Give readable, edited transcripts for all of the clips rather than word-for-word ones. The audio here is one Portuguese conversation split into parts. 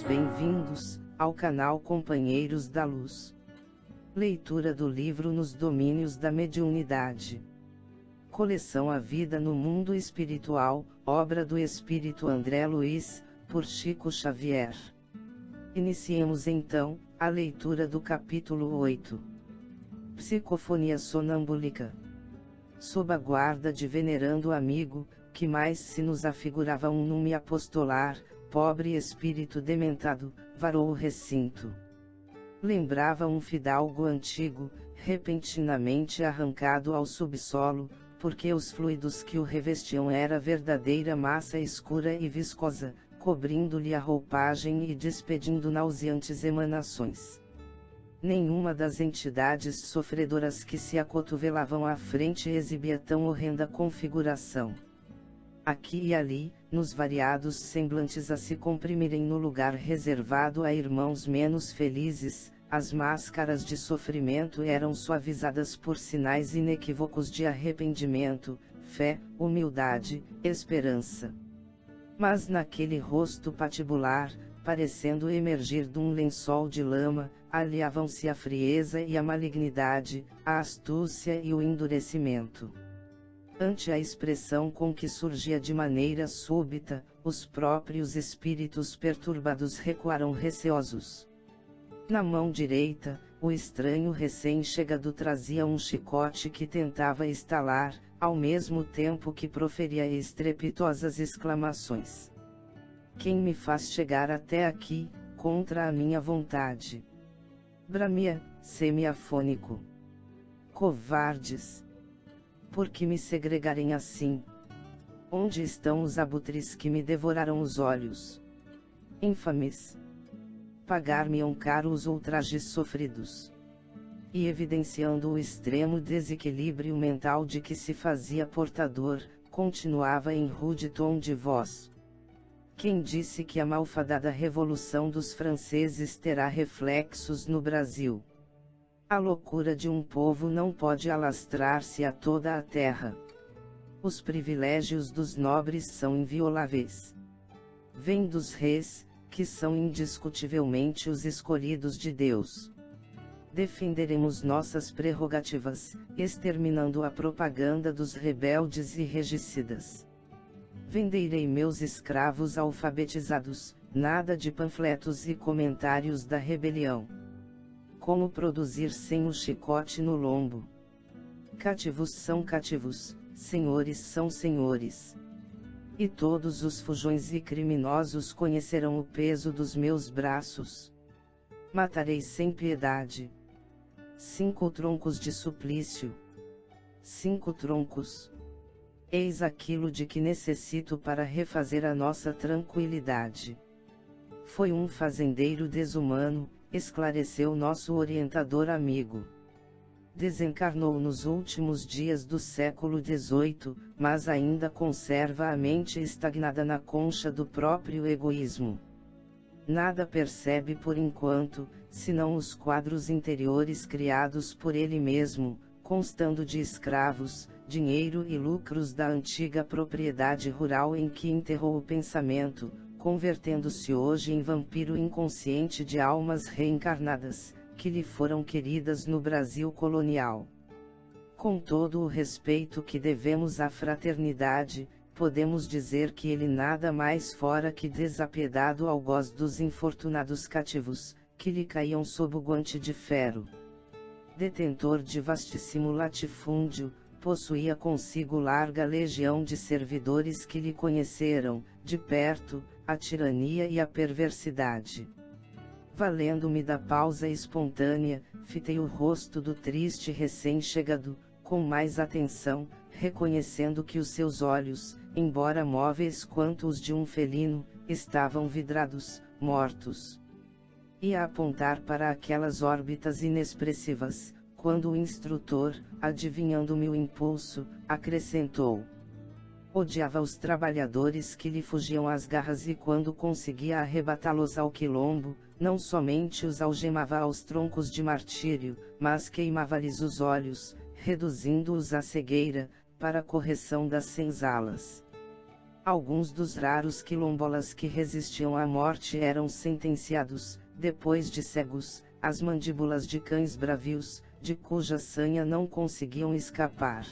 todos bem-vindos ao canal Companheiros da Luz. Leitura do livro Nos Domínios da Mediunidade. Coleção A Vida no Mundo Espiritual, obra do Espírito André Luiz, por Chico Xavier. Iniciemos então a leitura do capítulo 8. Psicofonia sonambúlica. Sob a guarda de venerando amigo, que mais se nos afigurava um nume apostolar, pobre espírito dementado, varou o recinto. Lembrava um fidalgo antigo, repentinamente arrancado ao subsolo, porque os fluidos que o revestiam era verdadeira massa escura e viscosa, cobrindo-lhe a roupagem e despedindo nauseantes emanações. Nenhuma das entidades sofredoras que se acotovelavam à frente exibia tão horrenda configuração. Aqui e ali, nos variados semblantes a se comprimirem no lugar reservado a irmãos menos felizes, as máscaras de sofrimento eram suavizadas por sinais inequívocos de arrependimento, fé, humildade, esperança. Mas naquele rosto patibular, parecendo emergir de um lençol de lama, aliavam-se a frieza e a malignidade, a astúcia e o endurecimento. Ante a expressão com que surgia de maneira súbita, os próprios espíritos perturbados recuaram receosos. Na mão direita, o estranho recém-chegado trazia um chicote que tentava estalar, ao mesmo tempo que proferia estrepitosas exclamações. Quem me faz chegar até aqui, contra a minha vontade? Bramia, semiafônico. Covardes! Por que me segregarem assim? Onde estão os abutres que me devoraram os olhos? Infames! Pagar-me-ão caro os ultrajes sofridos. E evidenciando o extremo desequilíbrio mental de que se fazia portador, continuava em rude tom de voz. Quem disse que a malfadada Revolução dos Franceses terá reflexos no Brasil? A loucura de um povo não pode alastrar-se a toda a terra. Os privilégios dos nobres são invioláveis. Vêm dos reis, que são indiscutivelmente os escolhidos de Deus. Defenderemos nossas prerrogativas, exterminando a propaganda dos rebeldes e regicidas. Venderei meus escravos alfabetizados, nada de panfletos e comentários da rebelião. Como produzir sem o chicote no lombo? Cativos são cativos, senhores são senhores. E todos os fujões e criminosos conhecerão o peso dos meus braços. Matarei sem piedade. 5 troncos de suplício. 5 troncos. Eis aquilo de que necessito para refazer a nossa tranquilidade. Foi um fazendeiro desumano, esclareceu nosso orientador amigo. Desencarnou nos últimos dias do século XVIII, mas ainda conserva a mente estagnada na concha do próprio egoísmo. Nada percebe por enquanto, senão os quadros interiores criados por ele mesmo, constando de escravos, dinheiro e lucros da antiga propriedade rural em que enterrou o pensamento, convertendo-se hoje em vampiro inconsciente de almas reencarnadas, que lhe foram queridas no Brasil colonial. Com todo o respeito que devemos à fraternidade, podemos dizer que ele nada mais fora que desapiedado algoz dos infortunados cativos, que lhe caíam sob o guante de ferro. Detentor de vastíssimo latifúndio, possuía consigo larga legião de servidores que lhe conheceram, de perto, a tirania e a perversidade. Valendo-me da pausa espontânea, fitei o rosto do triste recém-chegado, com mais atenção, reconhecendo que os seus olhos, embora móveis quanto os de um felino, estavam vidrados, mortos. Ia apontar para aquelas órbitas inexpressivas, quando o instrutor, adivinhando-me o impulso, acrescentou: odiava os trabalhadores que lhe fugiam às garras e quando conseguia arrebatá-los ao quilombo, não somente os algemava aos troncos de martírio, mas queimava-lhes os olhos, reduzindo-os à cegueira, para a correção das senzalas. Alguns dos raros quilombolas que resistiam à morte eram sentenciados, depois de cegos, às mandíbulas de cães bravios, de cuja sanha não conseguiam escapar.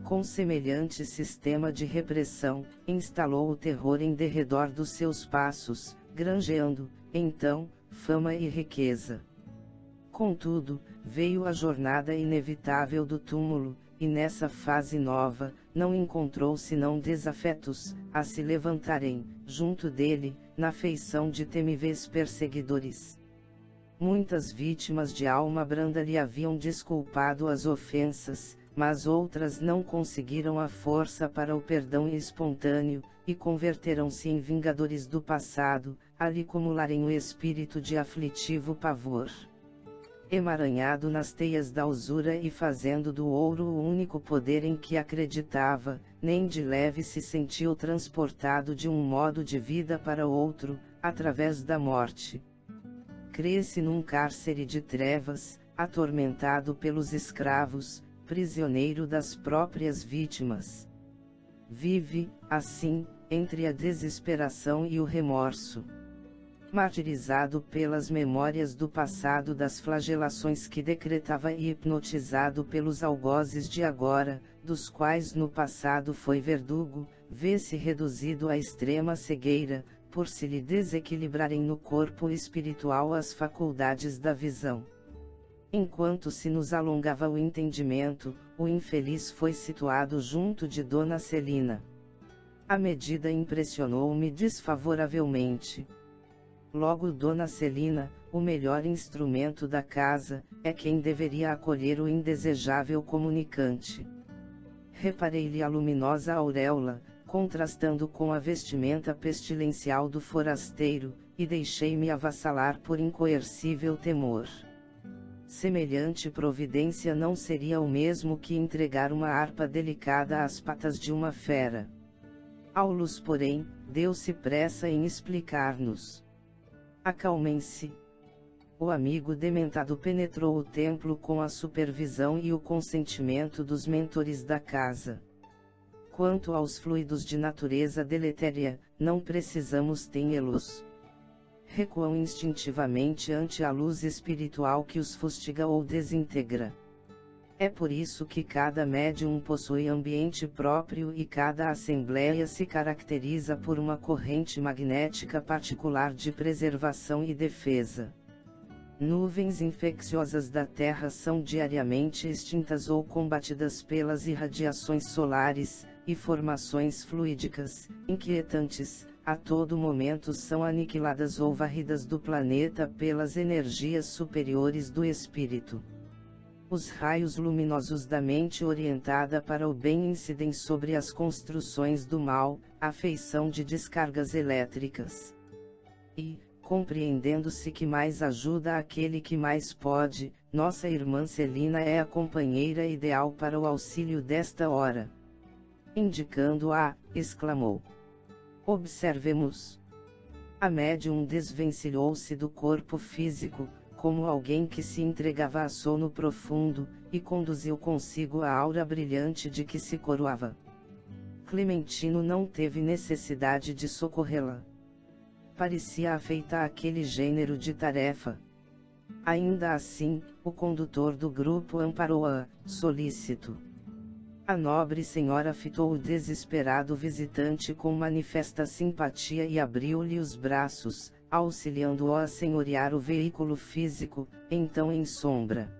Com semelhante sistema de repressão, instalou o terror em derredor dos seus passos, granjeando, então, fama e riqueza. Contudo, veio a jornada inevitável do túmulo, e nessa fase nova, não encontrou senão desafetos, a se levantarem, junto dele, na feição de temíveis perseguidores. Muitas vítimas de alma branda lhe haviam desculpado as ofensas, mas outras não conseguiram a força para o perdão espontâneo, e converteram-se em vingadores do passado, a lhe acumularem o espírito de aflitivo pavor. Emaranhado nas teias da usura e fazendo do ouro o único poder em que acreditava, nem de leve se sentiu transportado de um modo de vida para outro, através da morte. Cresce num cárcere de trevas, atormentado pelos escravos, prisioneiro das próprias vítimas. Vive, assim, entre a desesperação e o remorso. Martirizado pelas memórias do passado das flagelações que decretava e hipnotizado pelos algozes de agora, dos quais no passado foi verdugo, vê-se reduzido à extrema cegueira, por se lhe desequilibrarem no corpo espiritual as faculdades da visão. Enquanto se nos alongava o entendimento, o infeliz foi situado junto de Dona Celina. A medida impressionou-me desfavoravelmente. Logo Dona Celina, o melhor instrumento da casa, é quem deveria acolher o indesejável comunicante. Reparei-lhe a luminosa auréola, contrastando com a vestimenta pestilencial do forasteiro, e deixei-me avassalar por incoercível temor. Semelhante providência não seria o mesmo que entregar uma harpa delicada às patas de uma fera. Aulus, porém, deu-se pressa em explicar-nos. Acalmem-se. O amigo dementado penetrou o templo com a supervisão e o consentimento dos mentores da casa. Quanto aos fluidos de natureza deletéria, não precisamos tê-los. Recuam instintivamente ante a luz espiritual que os fustiga ou desintegra. É por isso que cada médium possui ambiente próprio e cada assembleia se caracteriza por uma corrente magnética particular de preservação e defesa. Nuvens infecciosas da Terra são diariamente extintas ou combatidas pelas irradiações solares, e formações fluídicas, inquietantes, a todo momento são aniquiladas ou varridas do planeta pelas energias superiores do espírito. Os raios luminosos da mente orientada para o bem incidem sobre as construções do mal, à feição de descargas elétricas. E, compreendendo-se que mais ajuda aquele que mais pode, nossa irmã Celina é a companheira ideal para o auxílio desta hora. Indicando-a, exclamou: observemos. A médium desvencilhou-se do corpo físico, como alguém que se entregava a sono profundo, e conduziu consigo a aura brilhante de que se coroava. Clementino não teve necessidade de socorrê-la. Parecia afeita àquele gênero de tarefa. Ainda assim, o condutor do grupo amparou-a, solícito. A nobre senhora fitou o desesperado visitante com manifesta simpatia e abriu-lhe os braços, auxiliando-o a senhorear o veículo físico, então em sombra.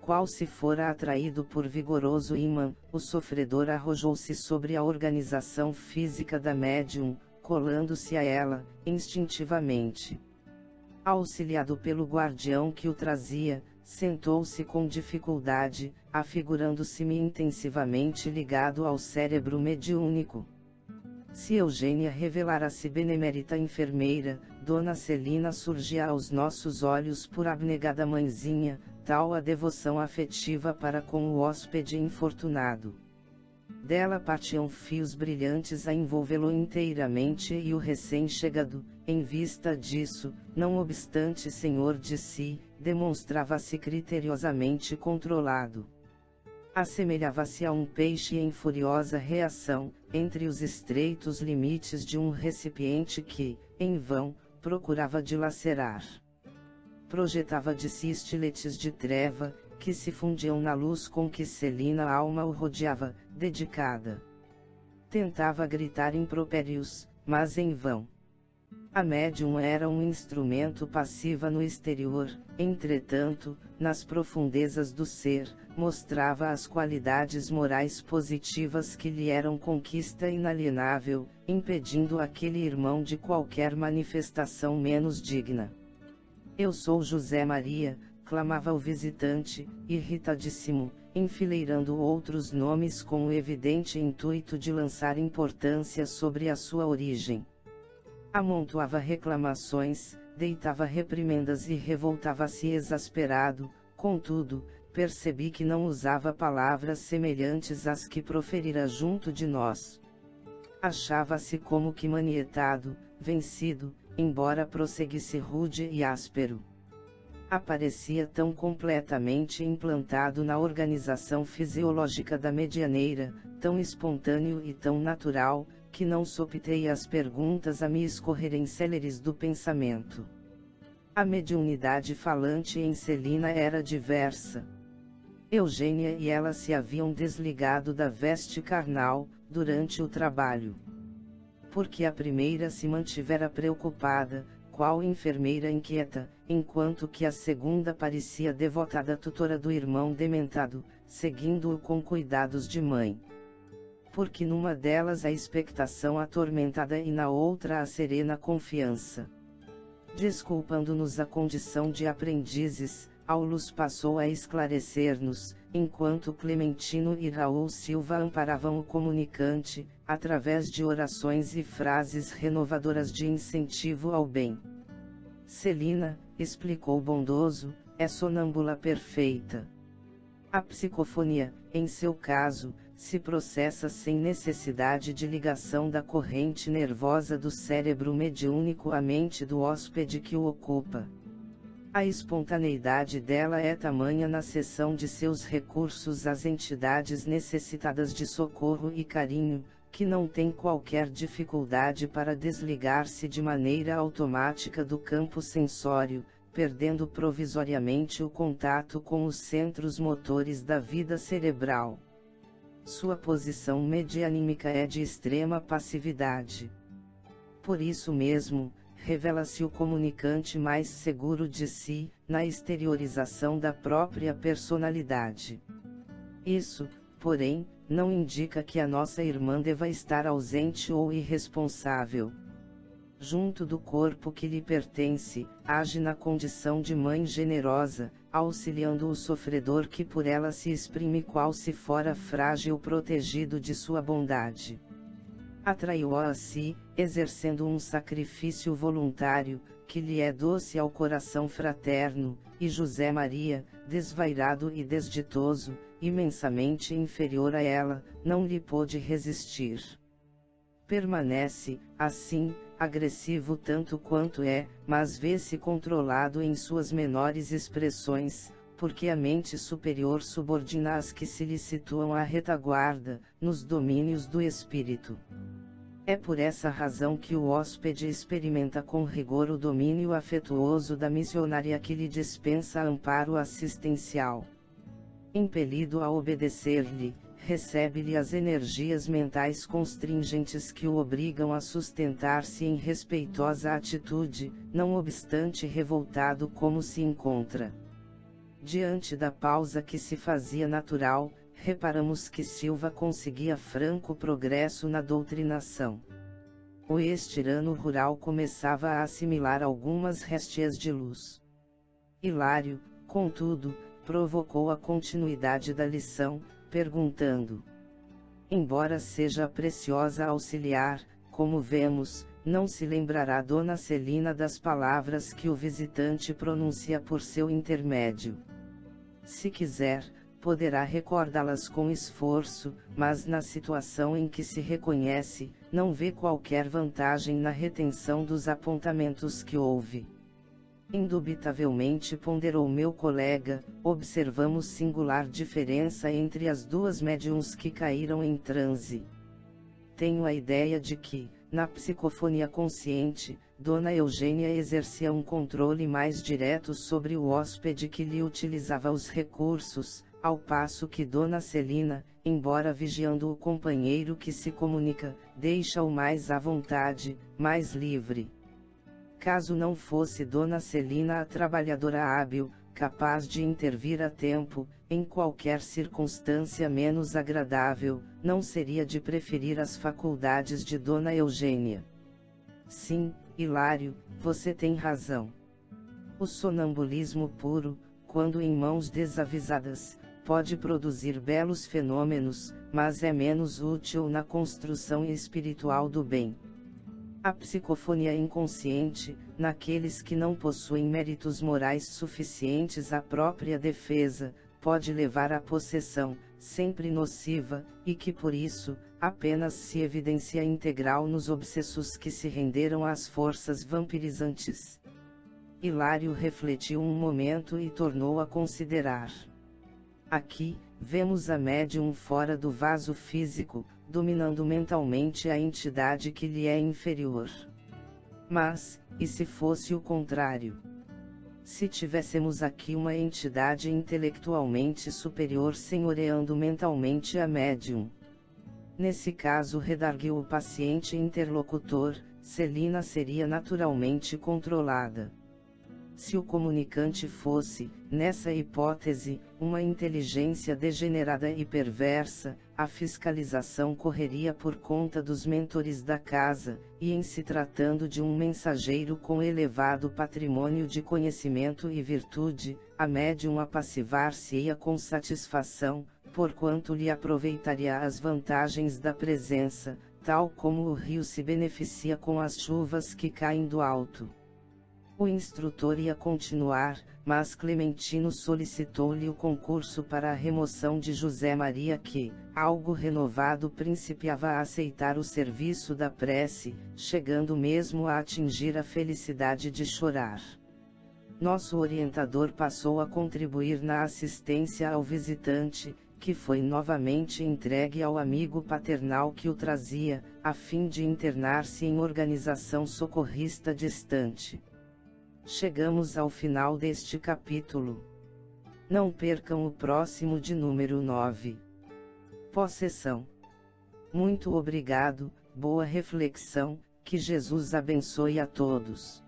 Qual se fora atraído por vigoroso ímã, o sofredor arrojou-se sobre a organização física da médium, colando-se a ela, instintivamente. Auxiliado pelo guardião que o trazia, sentou-se com dificuldade, afigurando-se-me intensivamente ligado ao cérebro mediúnico. Se Eugênia revelara-se benemérita enfermeira, Dona Celina surgia aos nossos olhos por abnegada mãezinha, tal a devoção afetiva para com o hóspede infortunado. Dela partiam fios brilhantes a envolvê-lo inteiramente e o recém-chegado, em vista disso, não obstante senhor de si, demonstrava-se criteriosamente controlado. Assemelhava-se a um peixe em furiosa reação, entre os estreitos limites de um recipiente que, em vão, procurava dilacerar. Projetava de si estiletes de treva, que se fundiam na luz com que Celina alma o rodeava, dedicada. Tentava gritar impropérios, mas em vão. A médium era um instrumento passiva no exterior, entretanto, nas profundezas do ser, mostrava as qualidades morais positivas que lhe eram conquista inalienável, impedindo aquele irmão de qualquer manifestação menos digna. Eu sou José Maria, clamava o visitante, irritadíssimo, enfileirando outros nomes com o evidente intuito de lançar importância sobre a sua origem. Amontoava reclamações, deitava reprimendas e revoltava-se exasperado, contudo, percebi que não usava palavras semelhantes às que proferira junto de nós. Achava-se como que manietado, vencido, embora prosseguisse rude e áspero. Aparecia tão completamente implantado na organização fisiológica da medianeira, tão espontâneo e tão natural, que não sopitei as perguntas a me escorrerem céleres do pensamento. A mediunidade falante em Celina era diversa. Eugênia e ela se haviam desligado da veste carnal, durante o trabalho. Porque a primeira se mantivera preocupada, qual enfermeira inquieta, enquanto que a segunda parecia devotada tutora do irmão dementado, seguindo-o com cuidados de mãe. Porque numa delas a expectação atormentada e na outra a serena confiança. Desculpando-nos a condição de aprendizes, Aulus passou a esclarecer-nos, enquanto Clementino e Raul Silva amparavam o comunicante, através de orações e frases renovadoras de incentivo ao bem. Celina, explicou bondoso, é sonâmbula perfeita. A psicofonia, em seu caso, se processa sem necessidade de ligação da corrente nervosa do cérebro mediúnico à mente do hóspede que o ocupa. A espontaneidade dela é tamanha na cessão de seus recursos às entidades necessitadas de socorro e carinho, que não tem qualquer dificuldade para desligar-se de maneira automática do campo sensório, perdendo provisoriamente o contato com os centros motores da vida cerebral. Sua posição medianímica é de extrema passividade. Por isso mesmo, revela-se o comunicante mais seguro de si, na exteriorização da própria personalidade. Isso, porém, não indica que a nossa irmã deva estar ausente ou irresponsável. Junto do corpo que lhe pertence, age na condição de mãe generosa, auxiliando o sofredor que por ela se exprime qual se fora frágil protegido de sua bondade. Atraiu-o a si, exercendo um sacrifício voluntário, que lhe é doce ao coração fraterno, e José Maria, desvairado e desditoso, imensamente inferior a ela, não lhe pôde resistir. Permanece, assim, agressivo tanto quanto é, mas vê-se controlado em suas menores expressões, porque a mente superior subordina as que se lhe situam à retaguarda, nos domínios do espírito. É por essa razão que o hóspede experimenta com rigor o domínio afetuoso da missionária que lhe dispensa amparo assistencial. Impelido a obedecer-lhe, recebe-lhe as energias mentais constringentes que o obrigam a sustentar-se em respeitosa atitude, não obstante revoltado como se encontra. Diante da pausa que se fazia natural, reparamos que Silva conseguia franco progresso na doutrinação. O ex-tirano rural começava a assimilar algumas réstias de luz. Hilário, contudo, provocou a continuidade da lição, perguntando: embora seja preciosa auxiliar, como vemos, não se lembrará Dona Celina das palavras que o visitante pronuncia por seu intermédio. Se quiser, poderá recordá-las com esforço, mas na situação em que se reconhece, não vê qualquer vantagem na retenção dos apontamentos que ouve. Indubitavelmente, ponderou meu colega, observamos singular diferença entre as duas médiums que caíram em transe. Tenho a ideia de que, na psicofonia consciente, Dona Eugênia exercia um controle mais direto sobre o hóspede que lhe utilizava os recursos, ao passo que Dona Celina, embora vigiando o companheiro que se comunica, deixa-o mais à vontade, mais livre. Caso não fosse Dona Celina a trabalhadora hábil, capaz de intervir a tempo, em qualquer circunstância menos agradável, não seria de preferir as faculdades de Dona Eugênia. Sim, Hilário, você tem razão. O sonambulismo puro, quando em mãos desavisadas, pode produzir belos fenômenos, mas é menos útil na construção espiritual do bem. A psicofonia inconsciente, naqueles que não possuem méritos morais suficientes à própria defesa, pode levar à possessão, sempre nociva, e que por isso, apenas se evidencia integral nos obsessos que se renderam às forças vampirizantes. Hilário refletiu um momento e tornou a considerar. Aqui, vemos a médium fora do vaso físico, dominando mentalmente a entidade que lhe é inferior. Mas, e se fosse o contrário? Se tivéssemos aqui uma entidade intelectualmente superior senhoreando mentalmente a médium? Nesse caso, redarguiu o paciente interlocutor, Celina seria naturalmente controlada. Se o comunicante fosse, nessa hipótese, uma inteligência degenerada e perversa, a fiscalização correria por conta dos mentores da casa, e em se tratando de um mensageiro com elevado patrimônio de conhecimento e virtude, a médium apassivar-se-ia com satisfação, porquanto lhe aproveitaria as vantagens da presença, tal como o rio se beneficia com as chuvas que caem do alto. O instrutor ia continuar, mas Clementino solicitou-lhe o concurso para a remoção de José Maria que, algo renovado, principiava a aceitar o serviço da prece, chegando mesmo a atingir a felicidade de chorar. Nosso orientador passou a contribuir na assistência ao visitante, que foi novamente entregue ao amigo paternal que o trazia, a fim de internar-se em organização socorrista distante. Chegamos ao final deste capítulo. Não percam o próximo de número 9. Possessão. Muito obrigado, boa reflexão, que Jesus abençoe a todos.